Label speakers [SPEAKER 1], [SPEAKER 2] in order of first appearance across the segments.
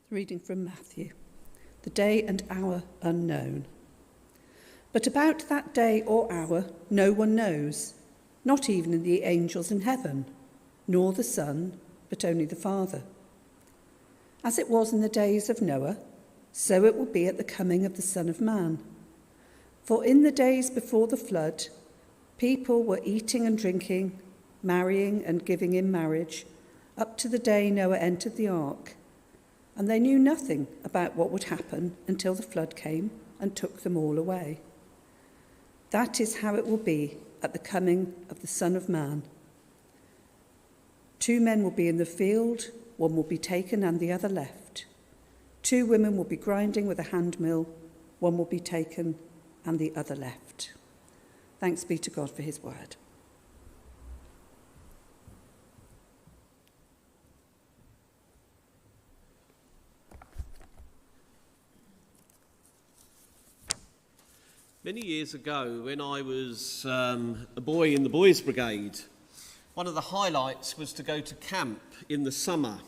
[SPEAKER 1] Reading from Matthew. The day and hour unknown. But about that day or hour no one knows, not even the angels in heaven, nor the Son, but only the Father. As it was in the days of Noah, so it will be at the coming of the Son of Man. For in the days before the flood, people were eating and drinking, marrying and giving in marriage, up to the day Noah entered the ark. And they knew nothing about what would happen until the flood came and took them all away. That is how it will be at the coming of the Son of Man. 2 men will be in the field, one will be taken and the other left. 2 women will be grinding with a handmill, one will be taken and the other left. Thanks be to God for his word.
[SPEAKER 2] Many years ago, when I was a boy in the Boys' Brigade, one of the highlights was to go to camp in the summer.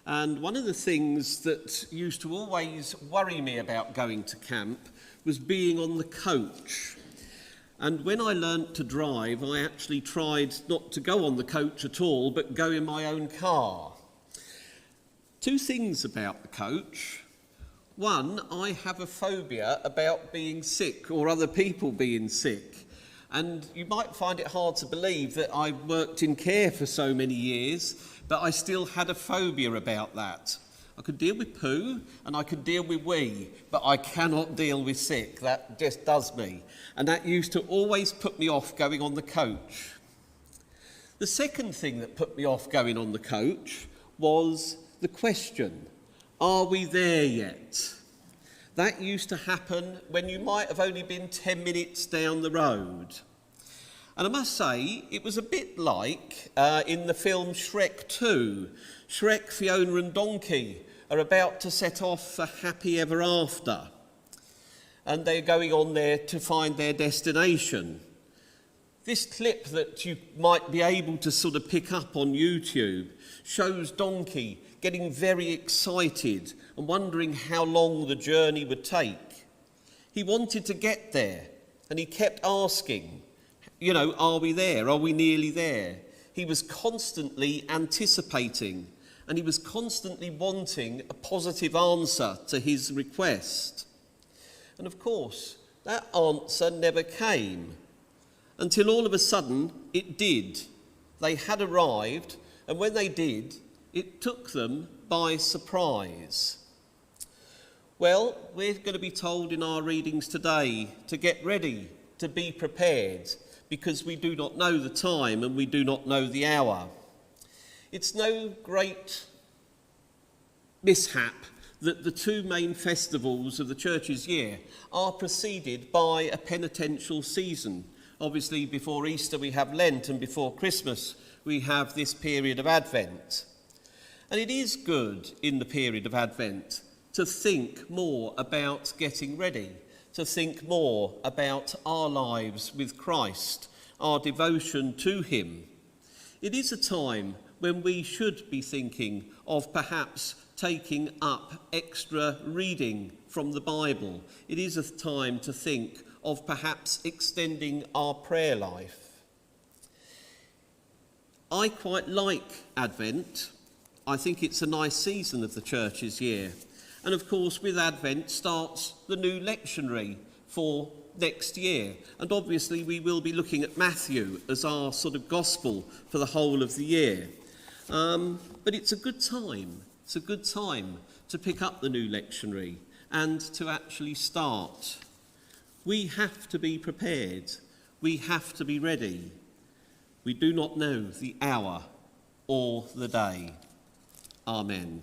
[SPEAKER 2] And one of the things that used to always worry me about going to camp was being on the coach. And when I learnt to drive, I actually tried not to go on the coach at all, but go in my own car. 2 things about the coach. One, I have a phobia about being sick or other people being sick. And you might find it hard to believe that I worked in care for so many years, but I still had a phobia about that. I could deal with poo and I could deal with wee, but I cannot deal with sick. That just does me. And that used to always put me off going on the coach. The second thing that put me off going on the coach was the question, are we there yet? That used to happen when you might have only been 10 minutes down the road. And I must say, it was a bit like in the film Shrek 2. Shrek, Fiona and Donkey are about to set off for happy ever after. And they're going on there to find their destination. This clip that you might be able to sort of pick up on YouTube shows Donkey getting very excited and wondering how long the journey would take. He wanted to get there and he kept asking, are we there? Are we nearly there? He was constantly anticipating and he was constantly wanting a positive answer to his request. And of course, that answer never came until all of a sudden it did. They had arrived, and when they did, it took them by surprise. Well, we're going to be told in our readings today to get ready, to be prepared, because we do not know the time and we do not know the hour. It's no great mishap that the 2 main festivals of the church's year are preceded by a penitential season. Obviously, before Easter we have Lent, and before Christmas we have this period of Advent. And it is good in the period of Advent to think more about getting ready, to think more about our lives with Christ, our devotion to him. It is a time when we should be thinking of perhaps taking up extra reading from the Bible. It is a time to think of perhaps extending our prayer life. I quite like Advent. I think it's a nice season of the church's year. And of course, with Advent starts the new lectionary for next year. And obviously, we will be looking at Matthew as our sort of gospel for the whole of the year. But it's a good time. It's a good time to pick up the new lectionary and to actually start. We have to be prepared. We have to be ready. We do not know the hour or the day. Amen.